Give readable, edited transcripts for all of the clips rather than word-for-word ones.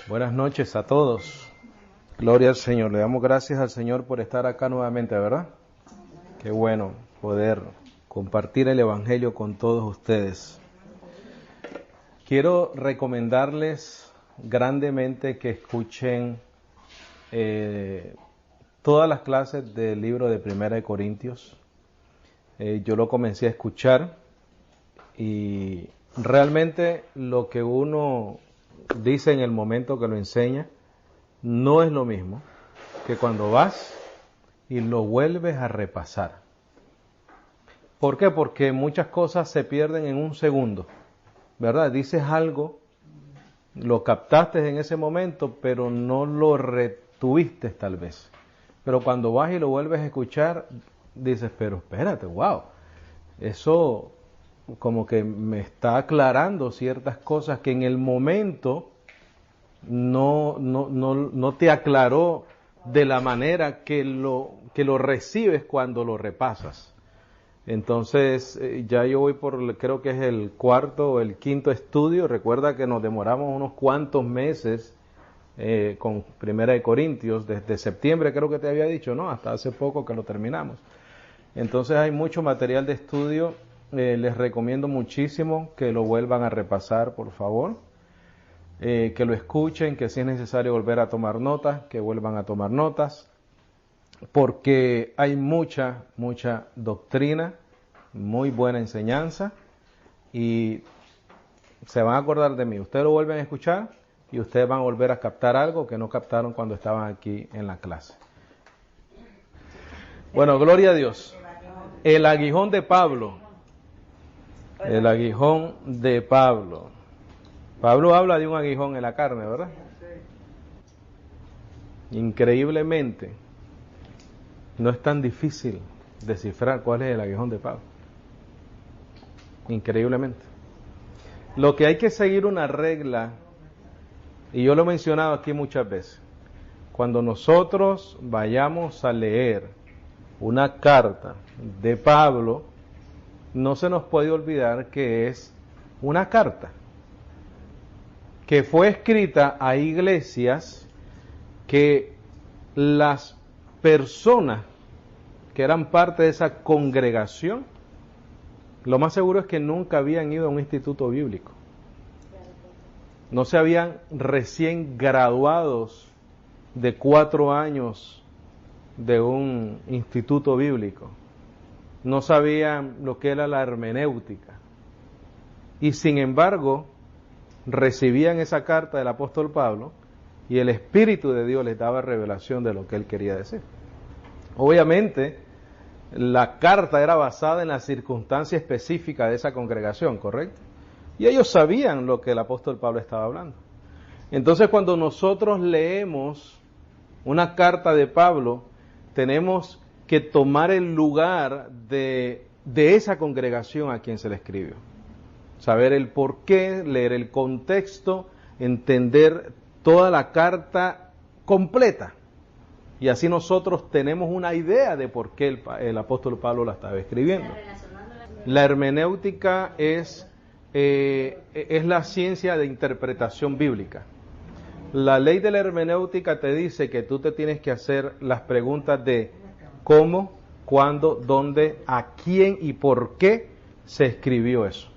Buenas noches a todos. Gloria al Señor. Le damos gracias al Señor por estar acá nuevamente, ¿verdad? Qué bueno poder compartir el Evangelio con todos ustedes. Quiero recomendarles grandemente que escuchen todas las clases del libro de Primera de Corintios. Yo lo comencé a escuchar y realmente lo que uno dice en el momento que lo enseña no es lo mismo que cuando vas y lo vuelves a repasar. ¿Por qué? Porque muchas cosas se pierden en un segundo, ¿verdad? Dices algo, lo captaste en ese momento, pero no lo retuviste tal vez. Pero cuando vas y lo vuelves a escuchar, dices, pero espérate, wow, eso como que me está aclarando ciertas cosas que en el momento no te aclaró de la manera que lo recibes cuando lo repasas. Entonces, ya yo voy por, creo que es el cuarto o el quinto estudio. Recuerda que nos demoramos unos cuantos meses con Primera de Corintios, desde septiembre creo que te había dicho, ¿no? Hasta hace poco que lo terminamos. Entonces hay mucho material de estudio. Les recomiendo muchísimo que lo vuelvan a repasar, por favor, que lo escuchen, que si es necesario volver a tomar notas, que vuelvan a tomar notas, porque hay mucha doctrina, muy buena enseñanza, y se van a acordar de mí. Ustedes lo vuelven a escuchar y ustedes van a volver a captar algo que no captaron cuando estaban aquí en la clase. Bueno, gloria a Dios. El aguijón de Pablo. El aguijón de Pablo. Pablo habla de un aguijón en la carne, ¿verdad? Increíblemente, no es tan difícil descifrar cuál es el aguijón de Pablo. Increíblemente. Lo que hay que seguir una regla, y yo lo he mencionado aquí muchas veces, cuando nosotros vayamos a leer una carta de Pablo, no se nos puede olvidar que es una carta que fue escrita a iglesias que las personas que eran parte de esa congregación, lo más seguro es que nunca habían ido a un instituto bíblico. No se habían recién graduados de 4 años de un instituto bíblico. No sabían lo que era la hermenéutica. Y sin embargo, recibían esa carta del apóstol Pablo y el Espíritu de Dios les daba revelación de lo que él quería decir. Obviamente, la carta era basada en la circunstancia específica de esa congregación, ¿correcto? Y ellos sabían lo que el apóstol Pablo estaba hablando. Entonces, cuando nosotros leemos una carta de Pablo, tenemos que tomar el lugar de esa congregación a quien se le escribió. Saber el porqué, leer el contexto, entender toda la carta completa. Y así nosotros tenemos una idea de por qué el apóstol Pablo la estaba escribiendo. La hermenéutica es la ciencia de interpretación bíblica. La ley de la hermenéutica te dice que tú te tienes que hacer las preguntas de cómo, cuándo, dónde, a quién y por qué se escribió eso.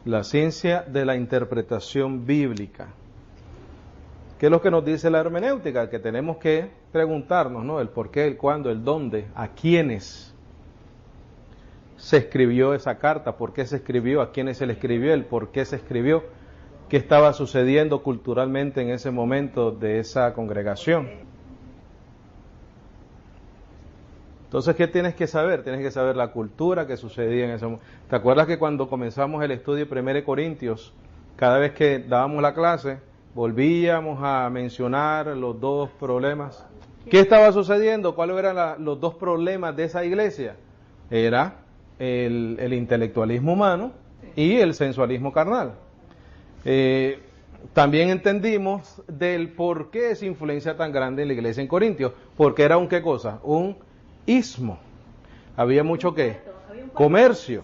La ciencia de la interpretación bíblica. ¿Qué es lo que nos dice la hermenéutica? Que tenemos que preguntarnos, ¿no? El por qué, el cuándo, el dónde, a quiénes se escribió esa carta, por qué se escribió, a quiénes se le escribió, el por qué se escribió, qué estaba sucediendo culturalmente en ese momento de esa congregación. Entonces, ¿qué tienes que saber? Tienes que saber la cultura que sucedía en ese momento. ¿Te acuerdas que cuando comenzamos el estudio de 1 Corintios, cada vez que dábamos la clase, volvíamos a mencionar los 2 problemas? ¿Qué estaba sucediendo? ¿Cuáles eran los 2 problemas de esa iglesia? Era el intelectualismo humano y el sensualismo carnal. También entendimos del por qué esa influencia tan grande en la iglesia en Corintios, porque era ¿qué cosa? Un ismo. Había mucho ¿qué? Comercio.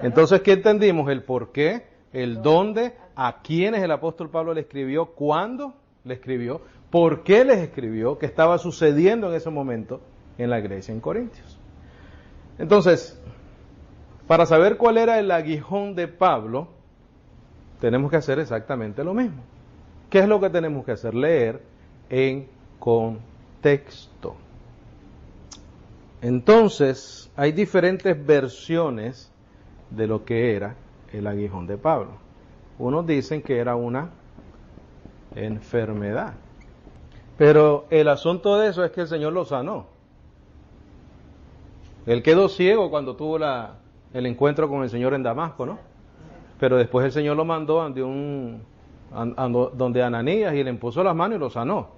Entonces, ¿qué entendimos? El por qué el dónde, a quiénes el apóstol Pablo le escribió, cuándo le escribió, por qué les escribió, qué estaba sucediendo en ese momento en la iglesia en Corintios. Entonces, para saber cuál era el aguijón de Pablo, tenemos que hacer exactamente lo mismo. ¿Qué es lo que tenemos que hacer? Leer en contexto. Entonces, hay diferentes versiones de lo que era el aguijón de Pablo. Unos dicen que era una enfermedad. Pero el asunto de eso es que el Señor lo sanó. Él quedó ciego cuando tuvo el encuentro con el Señor en Damasco, ¿no? Pero después el Señor lo mandó donde Ananías y le impuso las manos y lo sanó.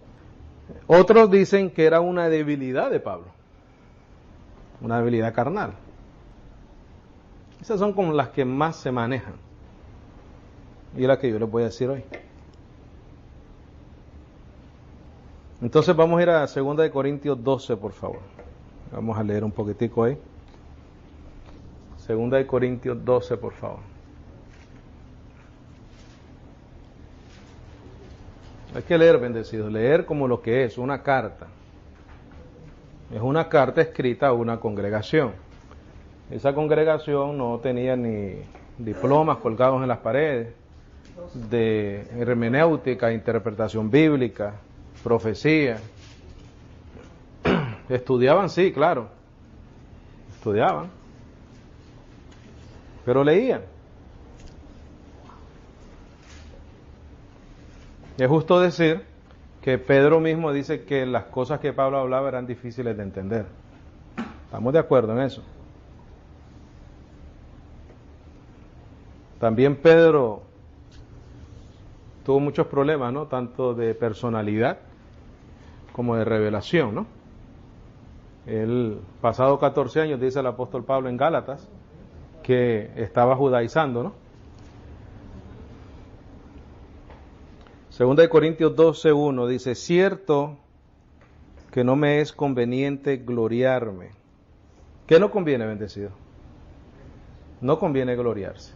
Otros dicen que era una debilidad de Pablo, una debilidad carnal. Esas son como las que más se manejan y las que yo les voy a decir hoy. Entonces vamos a ir a 2 de Corintios 12, por favor. Vamos a leer un poquitico ahí. 2 de Corintios 12, por favor. Hay que leer, bendecidos, leer como lo que es, una carta. Es una carta escrita a una congregación. Esa congregación no tenía ni diplomas colgados en las paredes, de hermenéutica, interpretación bíblica, profecía. Estudiaban, sí, claro. Estudiaban. Pero leían. Es justo decir que Pedro mismo dice que las cosas que Pablo hablaba eran difíciles de entender. ¿Estamos de acuerdo en eso? También Pedro tuvo muchos problemas, ¿no? Tanto de personalidad como de revelación, ¿no? El pasado 14 años, dice el apóstol Pablo en Gálatas, que estaba judaizando, ¿no? 2 de Corintios 12:1 dice, cierto que no me es conveniente gloriarme. ¿Qué no conviene, bendecido? No conviene gloriarse.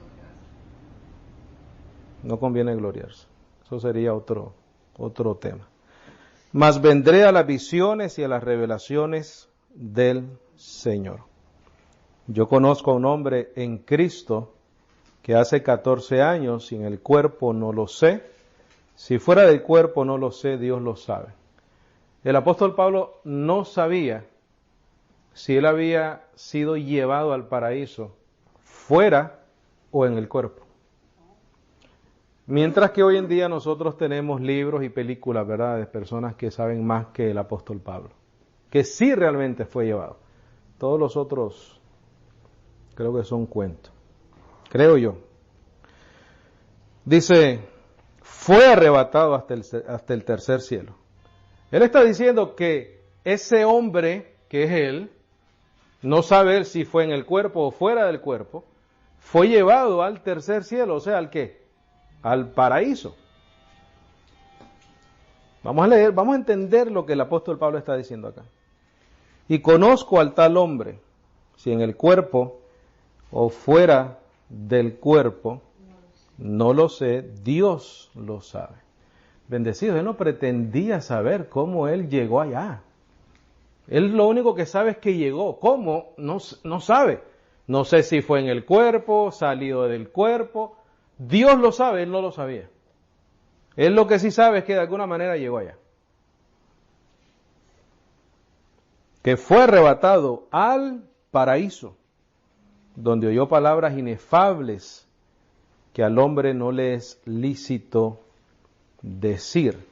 No conviene gloriarse. Eso sería otro tema. Mas vendré a las visiones y a las revelaciones del Señor. Yo conozco a un hombre en Cristo que hace 14 años, sin el cuerpo no lo sé. Si fuera del cuerpo no lo sé, Dios lo sabe. El apóstol Pablo no sabía si él había sido llevado al paraíso fuera o en el cuerpo. Mientras que hoy en día nosotros tenemos libros y películas, ¿verdad?, de personas que saben más que el apóstol Pablo, que sí realmente fue llevado. Todos los otros creo que son cuentos, creo yo. Dice, fue arrebatado hasta el tercer cielo. Él está diciendo que ese hombre, que es él, no sabe él si fue en el cuerpo o fuera del cuerpo, fue llevado al tercer cielo, o sea, ¿al qué? Al paraíso. Vamos a leer, vamos a entender lo que el apóstol Pablo está diciendo acá. Y conozco al tal hombre, si en el cuerpo o fuera del cuerpo, no lo sé, Dios lo sabe. Bendecido, él no pretendía saber cómo él llegó allá. Él lo único que sabe es que llegó. ¿Cómo? No sabe. No sé si fue en el cuerpo, salido del cuerpo. Dios lo sabe, él no lo sabía. Él lo que sí sabe es que de alguna manera llegó allá. Que fue arrebatado al paraíso, donde oyó palabras inefables que al hombre no le es lícito decir.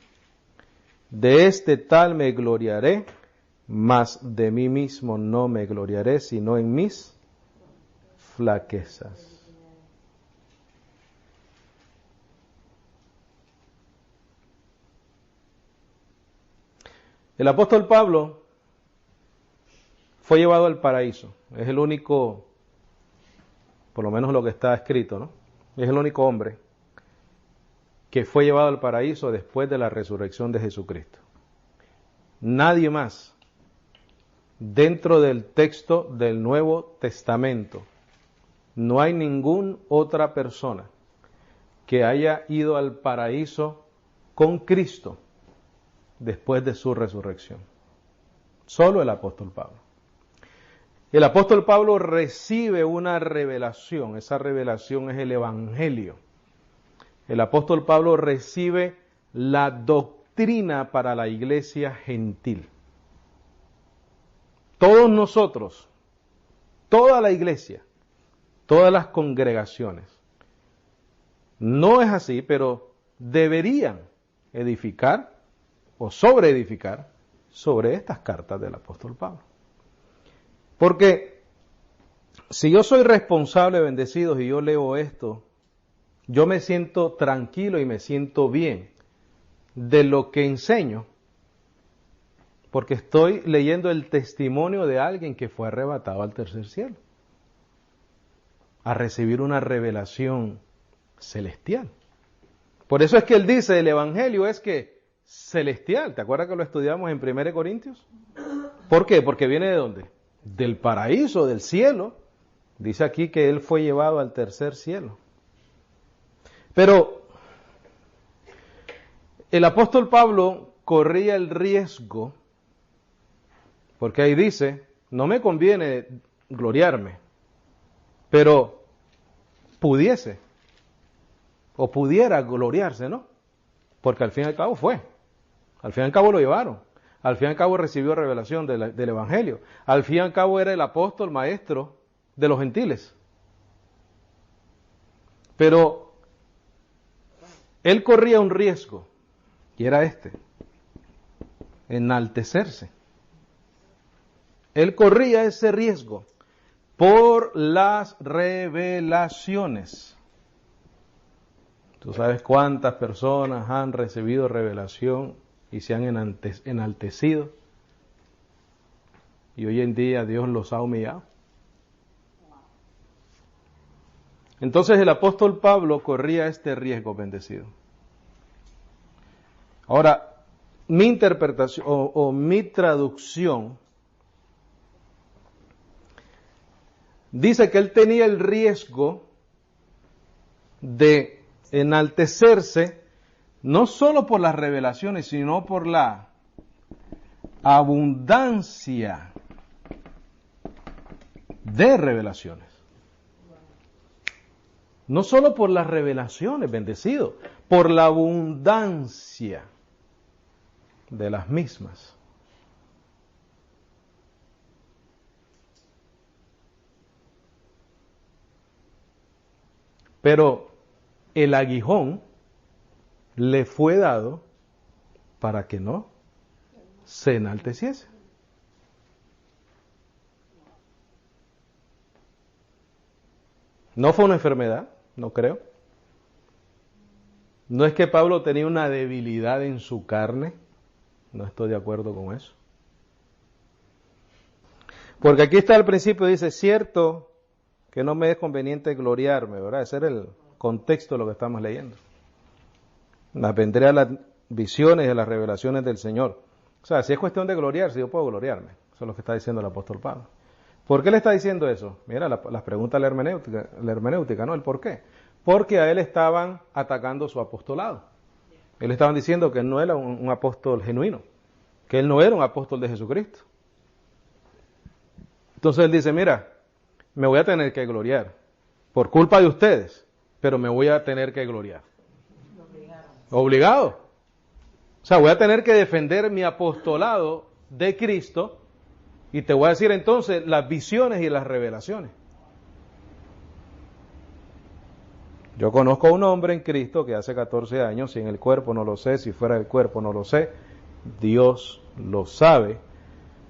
De este tal me gloriaré, mas de mí mismo no me gloriaré, sino en mis flaquezas. El apóstol Pablo fue llevado al paraíso. Es el único, por lo menos lo que está escrito, ¿no? Es el único hombre que fue llevado al paraíso después de la resurrección de Jesucristo. Nadie más dentro del texto del Nuevo Testamento. No hay ninguna otra persona que haya ido al paraíso con Cristo después de su resurrección. Solo el apóstol Pablo. El apóstol Pablo recibe una revelación, esa revelación es el Evangelio. El apóstol Pablo recibe la doctrina para la iglesia gentil. Todos nosotros, toda la iglesia, todas las congregaciones, no es así, pero deberían edificar o sobreedificar sobre estas cartas del apóstol Pablo. Porque si yo soy responsable, bendecidos, y yo leo esto, yo me siento tranquilo y me siento bien de lo que enseño, porque estoy leyendo el testimonio de alguien que fue arrebatado al tercer cielo, a recibir una revelación celestial. Por eso es que él dice, el Evangelio es que celestial. ¿Te acuerdas que lo estudiamos en 1 Corintios? ¿Por qué? Porque viene ¿de dónde? Del paraíso, del cielo. Dice aquí que él fue llevado al tercer cielo. Pero el apóstol Pablo corría el riesgo, porque ahí dice, no me conviene gloriarme, pero pudiese, o pudiera gloriarse, ¿no? Porque al fin y al cabo fue, al fin y al cabo lo llevaron, al fin y al cabo recibió revelación del Evangelio, al fin y al cabo era el apóstol maestro de los gentiles. Pero él corría un riesgo, y era enaltecerse. Él corría ese riesgo por las revelaciones. Tú sabes cuántas personas han recibido revelación y se han enaltecido. Y hoy en día Dios los ha humillado. Entonces el apóstol Pablo corría este riesgo, bendecido. Ahora, mi interpretación o mi traducción dice que él tenía el riesgo de enaltecerse no solo por las revelaciones, sino por la abundancia de revelaciones. No solo por las revelaciones, bendecido, por la abundancia de las mismas. Pero el aguijón le fue dado para que no se enalteciese. No fue una enfermedad, no creo. No es que Pablo tenía una debilidad en su carne, no estoy de acuerdo con eso. Porque aquí está al principio, dice, cierto que no me es conveniente gloriarme, ¿verdad? Ese era el contexto de lo que estamos leyendo. Vendré a las visiones y a las revelaciones del Señor. O sea, si es cuestión de gloriarse, yo puedo gloriarme. Eso es lo que está diciendo el apóstol Pablo. ¿Por qué le está diciendo eso? Mira, las preguntas de la hermenéutica, ¿no? ¿El por qué? Porque a él estaban atacando su apostolado. Él estaban diciendo que él no era un apóstol genuino, que él no era un apóstol de Jesucristo. Entonces él dice, mira, me voy a tener que gloriar por culpa de ustedes, pero me voy a tener que gloriar. Obligado. O sea, voy a tener que defender mi apostolado de Cristo y te voy a decir entonces las visiones y las revelaciones. Yo conozco a un hombre en Cristo que hace 14 años, si en el cuerpo no lo sé, si fuera del cuerpo no lo sé, Dios lo sabe.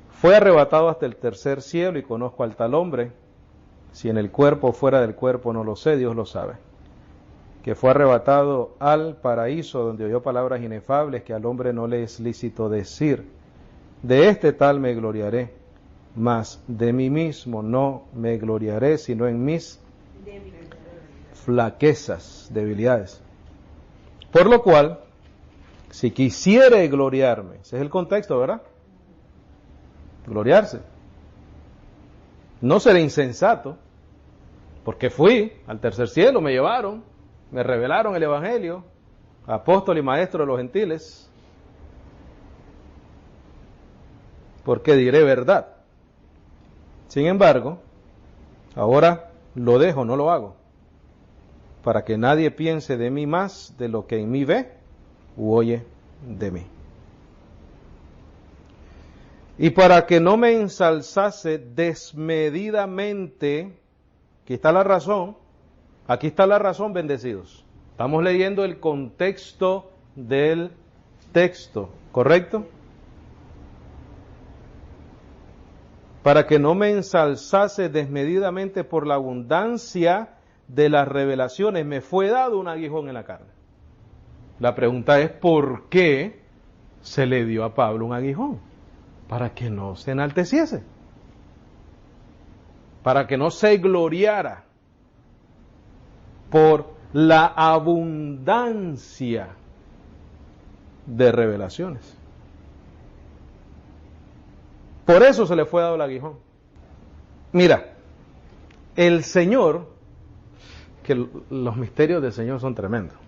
Fue arrebatado hasta el tercer cielo y conozco al tal hombre, si en el cuerpo o fuera del cuerpo no lo sé, Dios lo sabe. Que fue arrebatado al paraíso donde oyó palabras inefables que al hombre no le es lícito decir. De este tal me gloriaré, mas de mí mismo no me gloriaré, sino en mis flaquezas, debilidades. Por lo cual, si quisiere gloriarme, ese es el contexto, ¿verdad? Gloriarse. No seré insensato, porque fui al tercer cielo, me llevaron, me revelaron el Evangelio, apóstol y maestro de los gentiles, porque diré verdad. Sin embargo, ahora lo dejo, no lo hago, para que nadie piense de mí más de lo que en mí ve u oye de mí. Y para que no me ensalzase desmedidamente, aquí está la razón, bendecidos. Estamos leyendo el contexto del texto, ¿correcto? Para que no me ensalzase desmedidamente por la abundancia de las revelaciones, me fue dado un aguijón en la carne. La pregunta es, ¿por qué se le dio a Pablo un aguijón? Para que no se enalteciese, para que no se gloriara por la abundancia de revelaciones. Por eso se le fue dado el aguijón. Mira, el Señor, que los misterios del Señor son tremendos,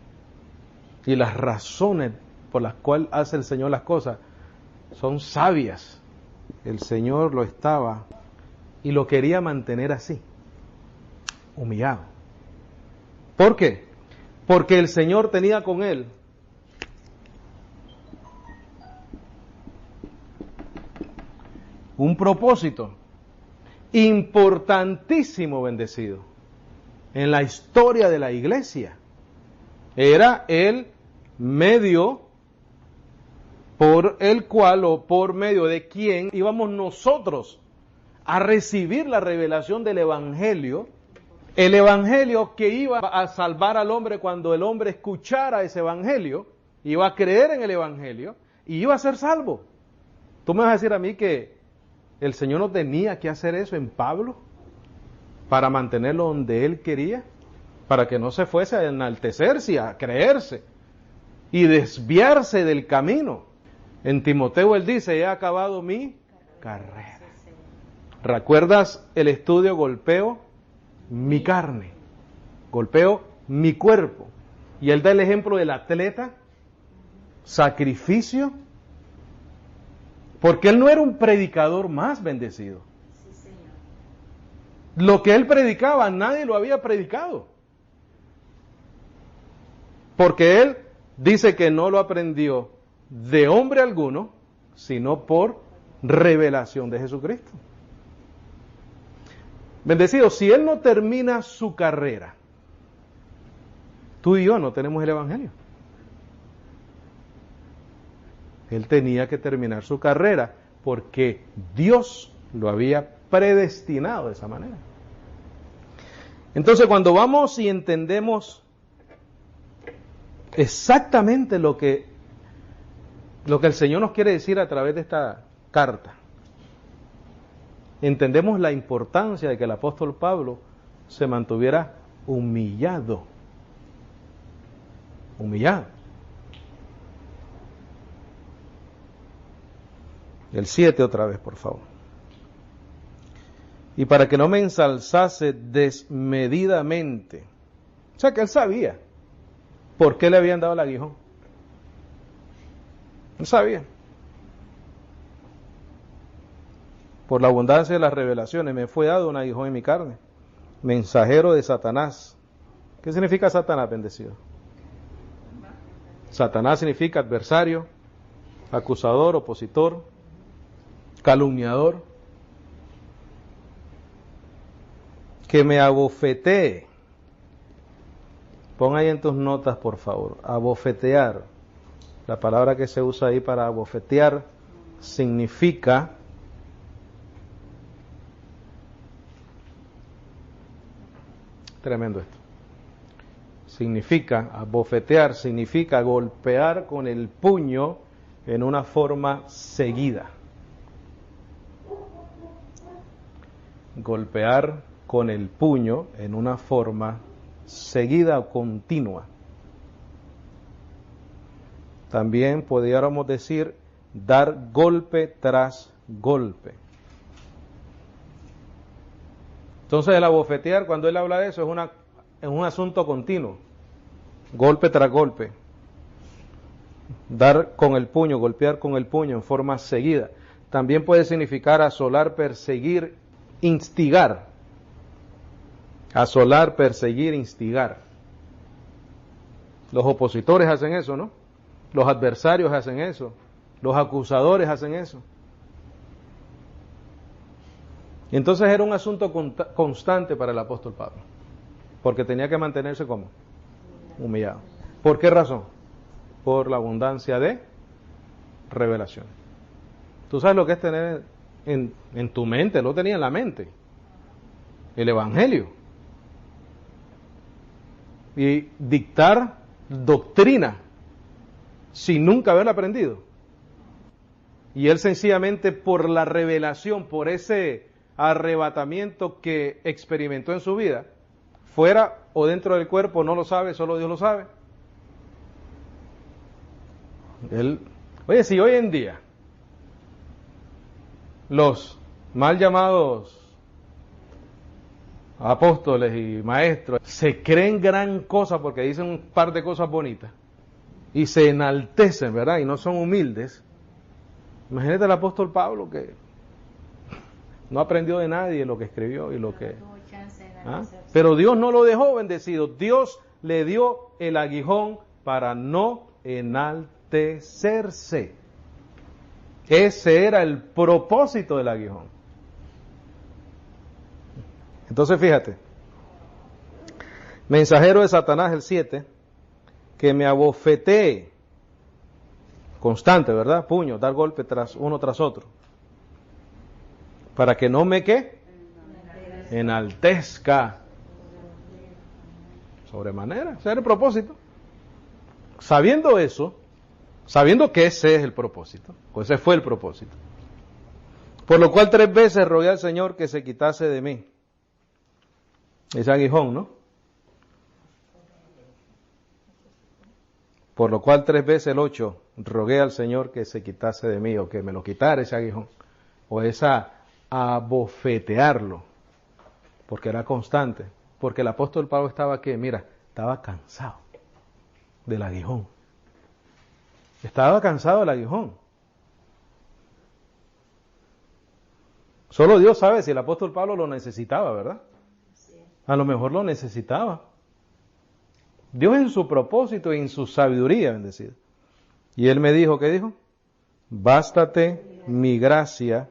y las razones por las cuales hace el Señor las cosas son sabias. El Señor lo estaba y lo quería mantener así, humillado. ¿Por qué? Porque el Señor tenía con él un propósito importantísimo, bendecido, en la historia de la iglesia. Era el medio por el cual o por medio de quien íbamos nosotros a recibir la revelación del Evangelio, el Evangelio que iba a salvar al hombre cuando el hombre escuchara ese Evangelio, iba a creer en el Evangelio y iba a ser salvo. ¿Tú me vas a decir a mí que el Señor no tenía que hacer eso en Pablo para mantenerlo donde Él quería? Para que no se fuese a enaltecerse, a creerse y desviarse del camino. En Timoteo él dice, he acabado mi carrera. ¿Recuerdas el estudio golpeo mi carne? Golpeo mi cuerpo. Y él da el ejemplo del atleta, sacrificio, porque él no era un predicador más, bendecido. Lo que él predicaba, nadie lo había predicado. Porque él dice que no lo aprendió de hombre alguno, sino por revelación de Jesucristo. Bendecido, si él no termina su carrera, tú y yo no tenemos el Evangelio. Él tenía que terminar su carrera porque Dios lo había predestinado de esa manera. Entonces, cuando vamos y entendemos exactamente lo que el Señor nos quiere decir a través de esta carta, entendemos la importancia de que el apóstol Pablo se mantuviera humillado. Humillado. El 7 otra vez, por favor. Y para que no me ensalzase desmedidamente. O sea que él sabía por qué le habían dado el aguijón. No sabía. Por la abundancia de las revelaciones me fue dado un aguijón en mi carne. Mensajero de Satanás. ¿Qué significa Satanás, bendecido? Satanás significa adversario, acusador, opositor, calumniador. Que me abofetee. Pon ahí en tus notas, por favor. Abofetear. La palabra que se usa ahí para abofetear significa tremendo esto. Significa, abofetear significa golpear con el puño en una forma seguida. Golpear con el puño en una forma seguida o continua. También podríamos decir dar golpe tras golpe. Entonces el abofetear, cuando él habla de eso, es un asunto continuo. golpe tras golpe, dar con el puño, golpear con el puño en forma seguida. También puede significar asolar, perseguir, instigar. Asolar, perseguir, instigar. Los opositores hacen eso, ¿no? Los adversarios hacen eso. Los acusadores hacen eso. Y entonces era un asunto constante para el apóstol Pablo, porque tenía que mantenerse como humillado. ¿Por qué razón? Por la abundancia de revelación. Tú sabes lo que es tener en tu mente, lo tenía en la mente, el Evangelio, y dictar doctrina sin nunca haberla aprendido. Y él sencillamente por la revelación, por ese arrebatamiento que experimentó en su vida, fuera o dentro del cuerpo, no lo sabe, solo Dios lo sabe. Oye, si hoy en día los mal llamados apóstoles y maestros se creen gran cosa porque dicen un par de cosas bonitas y se enaltecen, ¿verdad? Y no son humildes. Imagínate el apóstol Pablo, que no aprendió de nadie lo que escribió y lo que... ¿Ah? Pero Dios no lo dejó bendecido. Dios le dio el aguijón para no enaltecerse. Ese era el propósito del aguijón. Entonces fíjate, mensajero de Satanás, el 7, que me abofetee, constante, ¿verdad? Puño, dar golpe uno tras otro, para que no me enaltezca sobremanera. Ese era el propósito. Sabiendo eso, sabiendo que ese es el propósito, pues ese fue el propósito. Por lo cual 3 veces rogué al Señor que se quitase de mí ese aguijón, ¿no? Por lo cual 3 veces, el 8, rogué al Señor que se quitase de mí, o que me lo quitara ese aguijón, o esa abofetearlo, porque era constante, porque el apóstol Pablo estaba estaba cansado del aguijón. Estaba cansado del aguijón. Solo Dios sabe si el apóstol Pablo lo necesitaba, ¿verdad? A lo mejor lo necesitaba. Dios en su propósito y en su sabiduría, bendecido. Y él me dijo, ¿qué dijo? Bástate mi gracia,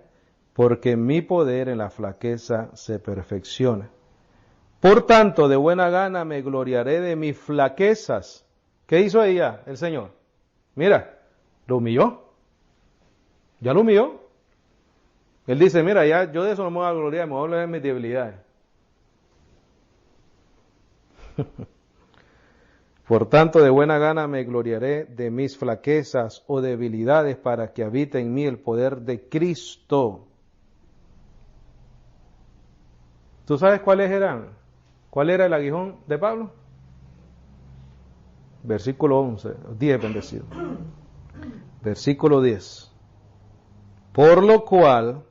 porque mi poder en la flaqueza se perfecciona. Por tanto, de buena gana me gloriaré de mis flaquezas. ¿Qué hizo ella, el Señor? Mira, lo humilló. Ya lo humilló. Él dice, mira, ya yo de eso no me voy a gloriar, me voy a gloriar de mis debilidades. Por tanto, de buena gana me gloriaré de mis flaquezas o debilidades para que habite en mí el poder de Cristo. ¿Tú sabes cuáles eran? ¿Cuál era el aguijón de Pablo? Versículo 10, bendecido. Versículo 10. Por lo cual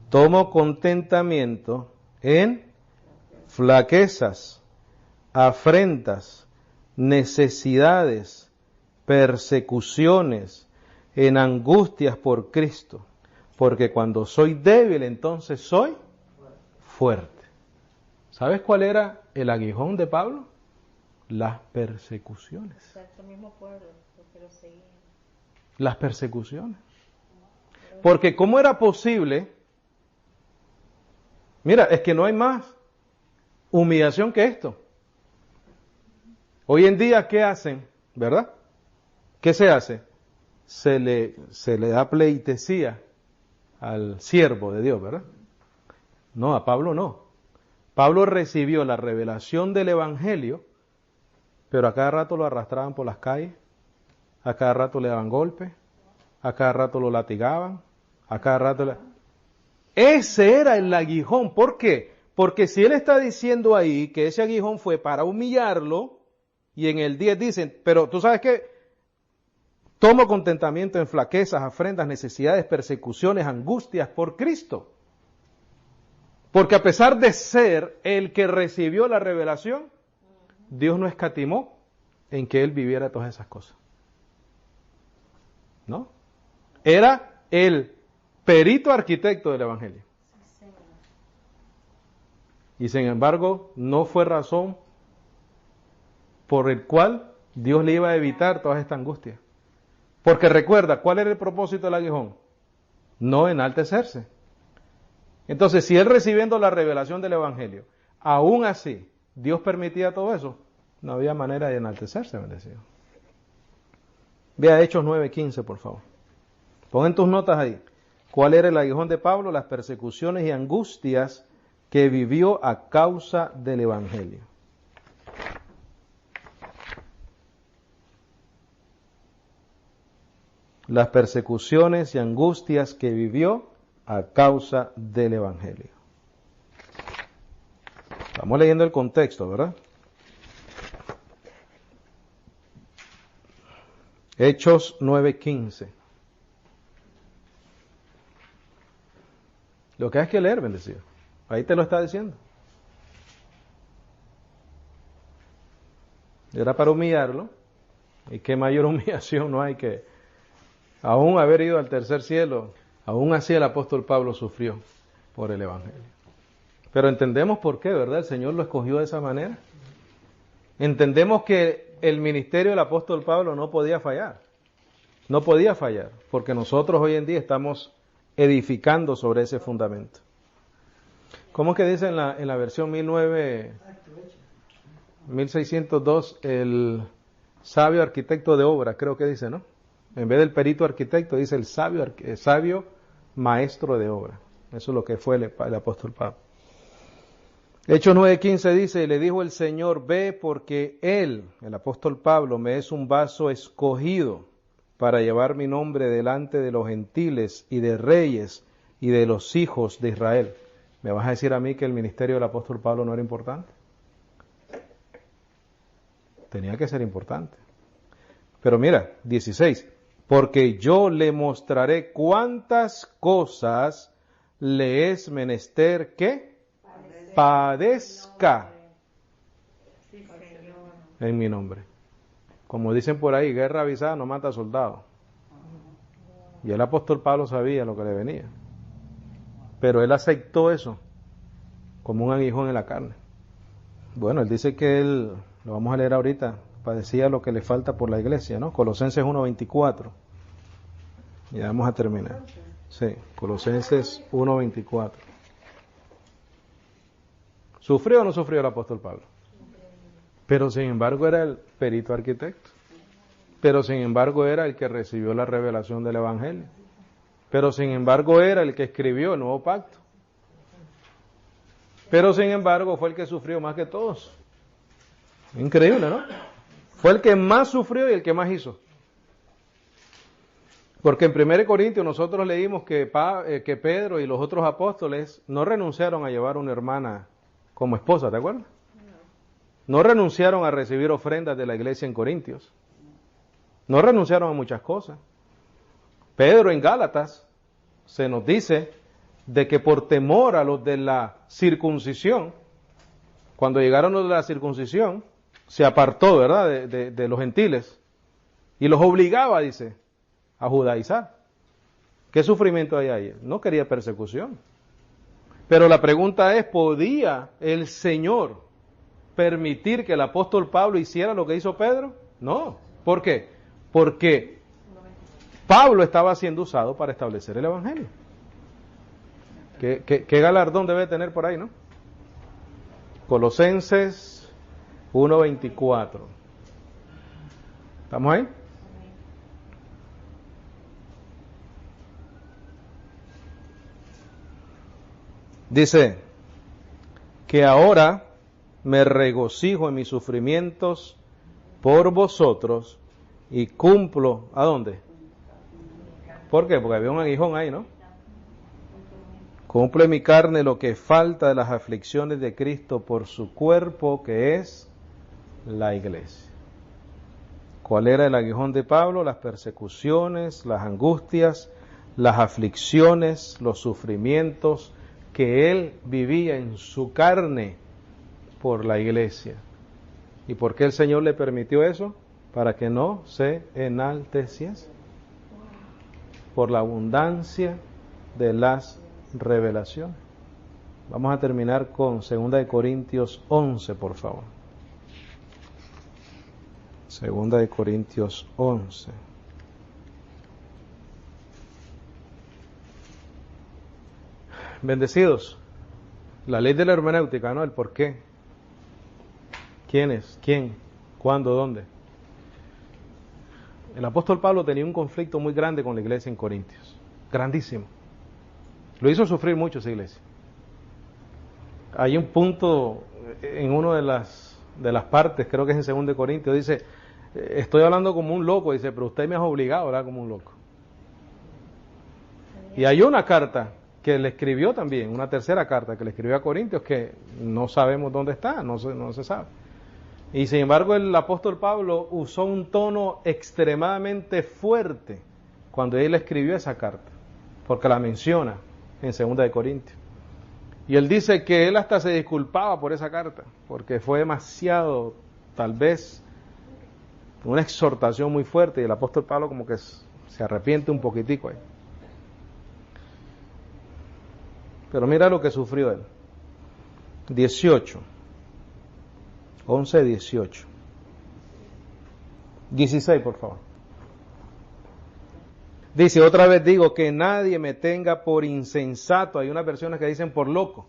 tomo contentamiento en flaquezas, afrentas, necesidades, persecuciones, en angustias por Cristo, porque cuando soy débil entonces soy fuerte. ¿Sabes cuál era el aguijón de Pablo? Las persecuciones. Las persecuciones. Porque ¿cómo era posible? Mira, es que no hay más humillación que esto. Hoy en día, ¿qué hacen? ¿Verdad? ¿Qué se hace? Se le da pleitesía al siervo de Dios, ¿verdad? No, a Pablo no. Pablo recibió la revelación del Evangelio, pero a cada rato lo arrastraban por las calles, a cada rato le daban golpes, a cada rato lo latigaban, a cada rato... Ese era el aguijón. ¿Por qué? Porque si él está diciendo ahí que ese aguijón fue para humillarlo, y en el 10 dicen, pero tú sabes que tomo contentamiento en flaquezas, afrentas, necesidades, persecuciones, angustias por Cristo. Porque a pesar de ser el que recibió la revelación, Dios no escatimó en que él viviera todas esas cosas. ¿No? Era el perito arquitecto del Evangelio. Y sin embargo, no fue razón por el cual Dios le iba a evitar toda esta angustia. Porque recuerda, ¿cuál era el propósito del aguijón? No enaltecerse. Entonces, si él recibiendo la revelación del Evangelio, aún así, Dios permitía todo eso, no había manera de enaltecerse, bendecido. Vea Hechos 9:15, por favor. Pon en tus notas ahí. ¿Cuál era el aguijón de Pablo? Las persecuciones y angustias que vivió a causa del Evangelio. Las persecuciones y angustias que vivió a causa del Evangelio. Estamos leyendo el contexto, ¿verdad? Hechos 9:15. Lo que hay que leer, bendecido. Ahí te lo está diciendo. Era para humillarlo. Y qué mayor humillación no hay que, aún haber ido al tercer cielo, aún así el apóstol Pablo sufrió por el Evangelio. Pero entendemos por qué, ¿verdad? El Señor lo escogió de esa manera. Entendemos que el ministerio del apóstol Pablo no podía fallar. No podía fallar, porque nosotros hoy en día estamos edificando sobre ese fundamento. ¿Cómo es que dice en la versión 1602 el sabio arquitecto de obra? Creo que dice, ¿no? En vez del perito arquitecto dice el sabio maestro de obra. Eso es lo que fue el apóstol Pablo. Hechos 9:15 dice, y le dijo el Señor, ve porque él, el apóstol Pablo, me es un vaso escogido para llevar mi nombre delante de los gentiles y de reyes y de los hijos de Israel. ¿Me vas a decir a mí que el ministerio del apóstol Pablo no era importante? Tenía que ser importante. Pero mira, 16, porque yo le mostraré cuántas cosas le es menester que padezca en mi nombre. Como dicen por ahí, guerra avisada no mata soldados. Y el apóstol Pablo sabía lo que le venía. Pero él aceptó eso como un aguijón en la carne. Bueno, él dice que él, lo vamos a leer ahorita, padecía lo que le falta por la iglesia, ¿no? Colosenses 1:24. Y vamos a terminar. Sí, Colosenses 1:24. ¿Sufrió o no sufrió el apóstol Pablo? Pero sin embargo era el perito arquitecto. Pero sin embargo era el que recibió la revelación del Evangelio. Pero sin embargo era el que escribió el nuevo pacto. Pero sin embargo fue el que sufrió más que todos. Increíble, ¿no? Fue el que más sufrió y el que más hizo. Porque en 1 Corintios nosotros leímos que Pedro y los otros apóstoles no renunciaron a llevar una hermana como esposa, ¿te acuerdas? No renunciaron a recibir ofrendas de la iglesia en Corintios. No renunciaron a muchas cosas. Pedro en Gálatas se nos dice de que por temor a los de la circuncisión, cuando llegaron los de la circuncisión, se apartó, ¿verdad?, de los gentiles y los obligaba, dice, a judaizar. ¿Qué sufrimiento hay ahí? No quería persecución. Pero la pregunta es, ¿podía el Señor permitir que el apóstol Pablo hiciera lo que hizo Pedro? No. ¿Por qué? Porque Pablo estaba siendo usado para establecer el Evangelio. ¿Qué galardón debe tener por ahí, no? Colosenses 1:24. ¿Estamos ahí? Dice que ahora me regocijo en mis sufrimientos por vosotros y cumplo, ¿a dónde? ¿Por qué? Porque había un aguijón ahí, ¿no? Cumple en mi carne lo que falta de las aflicciones de Cristo por su cuerpo, que es la iglesia. ¿Cuál era el aguijón de Pablo? Las persecuciones, las angustias, las aflicciones, los sufrimientos que él vivía en su carne por la iglesia. ¿Y por qué el Señor le permitió eso? Para que no se enalteciese. Por la abundancia de las revelaciones. Vamos a terminar con 2 Corintios 11, por favor. 2 Corintios 11. Bendecidos. La ley de la hermenéutica, ¿no? El por qué. ¿Quién es? ¿Quién? ¿Cuándo? ¿Dónde? El apóstol Pablo tenía un conflicto muy grande con la iglesia en Corintios. Grandísimo. Lo hizo sufrir mucho esa iglesia. Hay un punto en una de las partes, creo que es en 2 Corintios, dice, estoy hablando como un loco, dice, pero usted me ha obligado a hablar como un loco. Y hay una carta que le escribió también, una tercera carta que le escribió a Corintios, que no sabemos dónde está, no se sabe. Y sin embargo el apóstol Pablo usó un tono extremadamente fuerte cuando él escribió esa carta, porque la menciona en 2 Corintios. Y él dice que él hasta se disculpaba por esa carta, porque fue demasiado, tal vez, una exhortación muy fuerte, y el apóstol Pablo como que se arrepiente un poquitico ahí. Pero mira lo que sufrió él. 18. 11, 18. 16, por favor. Dice, otra vez digo, que nadie me tenga por insensato. Hay unas versiones que dicen por loco.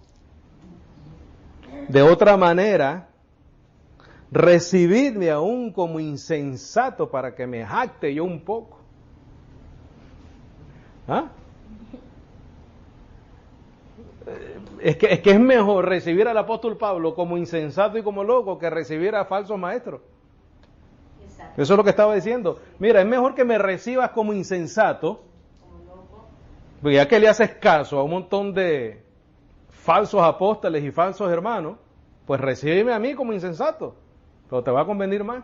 De otra manera, recibidme aún como insensato para que me jacte yo un poco. ¿Ah? Es que es mejor recibir al apóstol Pablo como insensato y como loco que recibir a falsos maestros. Exacto. Eso es lo que estaba diciendo. Mira, es mejor que me recibas como insensato, porque ya que le haces caso a un montón de falsos apóstoles y falsos hermanos, pues recíbeme a mí como insensato, pero te va a convenir más.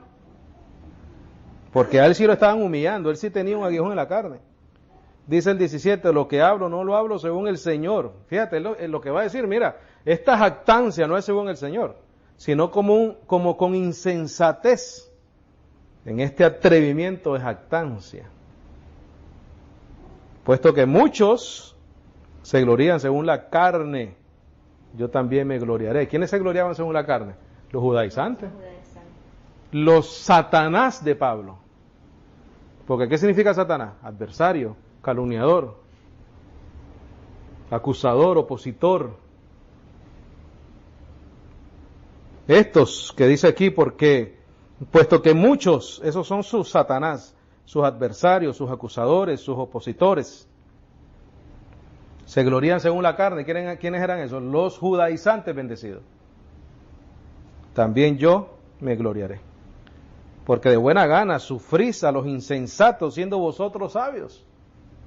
Porque a él sí lo estaban humillando, él sí tenía un aguijón en la carne. Dice el 17, lo que hablo no lo hablo según el Señor. Fíjate lo que va a decir, mira, esta jactancia no es según el Señor, sino como con insensatez, en este atrevimiento de jactancia. Puesto que muchos se glorían según la carne, yo también me gloriaré. ¿Quiénes se gloriaban según la carne? Los judaizantes. Los Satanás de Pablo. Porque ¿qué significa Satanás? Adversario, calumniador, acusador, opositor. Estos que dice aquí, porque puesto que muchos, esos son sus Satanás, sus adversarios, sus acusadores, sus opositores, se glorían según la carne. ¿Quiénes eran esos? Los judaizantes bendecidos. También yo me gloriaré, porque de buena gana sufrís a los insensatos, siendo vosotros sabios.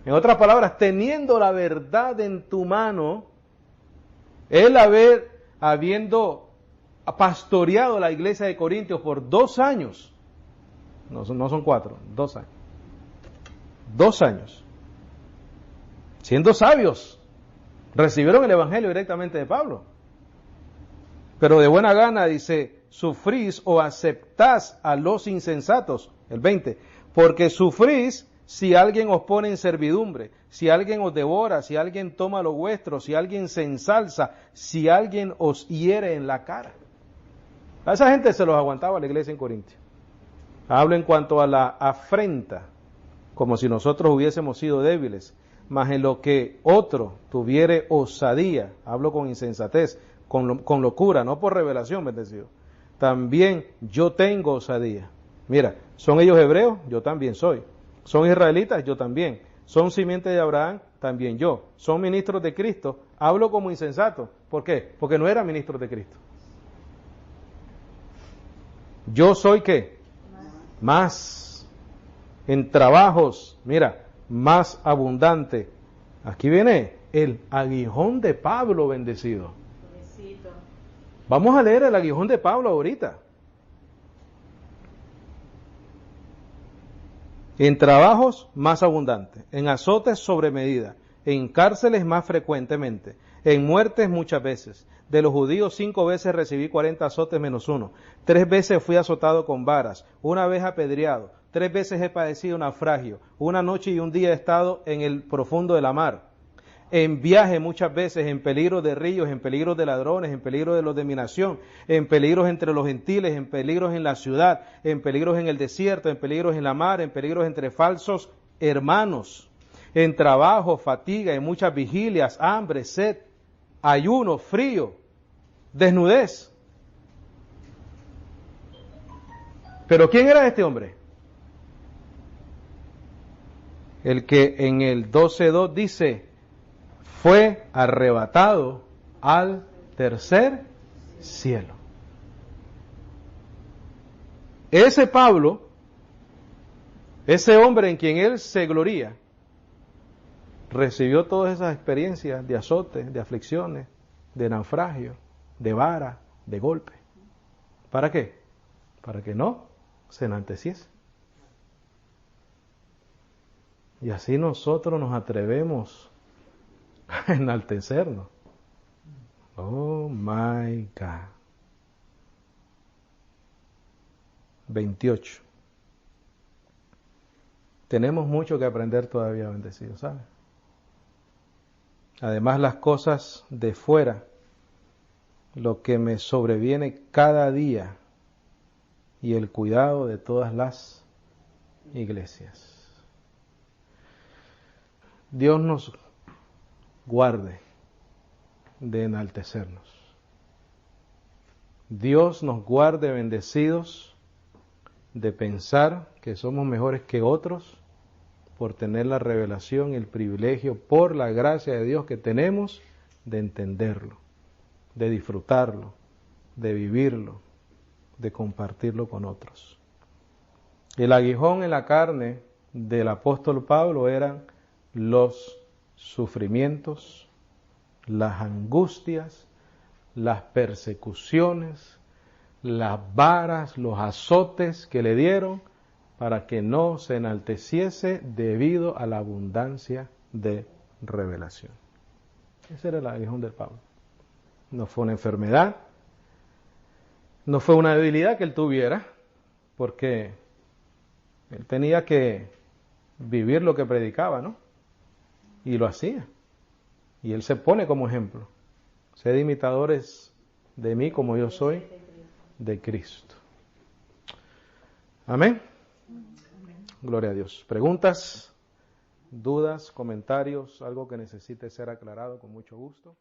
En otras palabras, teniendo la verdad en tu mano, él habiendo pastoreado la iglesia de Corintios por 2 años, no son 4, 2 años. 2 años. Siendo sabios, recibieron el evangelio directamente de Pablo. Pero de buena gana, dice, sufrís o aceptás a los insensatos, el 20, porque sufrís si alguien os pone en servidumbre, si alguien os devora, si alguien toma lo vuestro, si alguien se ensalza, si alguien os hiere en la cara. A esa gente se los aguantaba la iglesia en Corintia. Hablo en cuanto a la afrenta, como si nosotros hubiésemos sido débiles, mas en lo que otro tuviere osadía, hablo con insensatez, con locura, no por revelación, bendecido. También yo tengo osadía. Mira, ¿son ellos hebreos? Yo también soy. ¿Son israelitas? Yo también. ¿Son simiente de Abraham? También yo. ¿Son ministros de Cristo? Hablo como insensato. ¿Por qué? Porque no era ministro de Cristo. Yo soy ¿qué? Más. En trabajos, mira, más abundante. Aquí viene el aguijón de Pablo bendecido. Vamos a leer el aguijón de Pablo ahorita. En trabajos más abundantes, en azotes sobre medida, en cárceles más frecuentemente, en muertes muchas veces, De los judíos 5 veces recibí 40 azotes menos uno. 3 veces fui azotado con varas, 1 vez apedreado, 3 veces he padecido naufragio, 1 noche y 1 día he estado en el profundo de la mar. En viaje muchas veces, en peligro de ríos, en peligro de ladrones, en peligro de los de mi nación, en peligros entre los gentiles, en peligros en la ciudad, en peligros en el desierto, en peligros en la mar, en peligros entre falsos hermanos, en trabajo, fatiga, en muchas vigilias, hambre, sed, ayuno, frío, desnudez. Pero ¿quién era este hombre? El que en el 12:2 dice, fue arrebatado al tercer cielo. Ese Pablo, ese hombre en quien él se gloría, recibió todas esas experiencias de azotes, de aflicciones, de naufragio, de vara, de golpe. ¿Para qué? Para que no se enalteciese. Y así nosotros nos atrevemos a enaltecernos. Oh my God. 28. Tenemos mucho que aprender todavía, bendecidos, ¿sabes? Además, las cosas de fuera, lo que me sobreviene cada día y el cuidado de todas las iglesias. Dios nos guarde de enaltecernos. Dios nos guarde bendecidos de pensar que somos mejores que otros por tener la revelación y el privilegio, por la gracia de Dios que tenemos, de entenderlo, de disfrutarlo, de vivirlo, de compartirlo con otros. El aguijón en la carne del apóstol Pablo eran los sufrimientos, las angustias, las persecuciones, las varas, los azotes que le dieron para que no se enalteciese debido a la abundancia de revelación. Ese era el aguijón del Pablo. No fue una enfermedad, no fue una debilidad que él tuviera, porque él tenía que vivir lo que predicaba, ¿no? Y lo hacía. Y él se pone como ejemplo. Sed imitadores de mí como yo soy de Cristo. Amén. Gloria a Dios. ¿Preguntas, dudas, comentarios, algo que necesite ser aclarado con mucho gusto?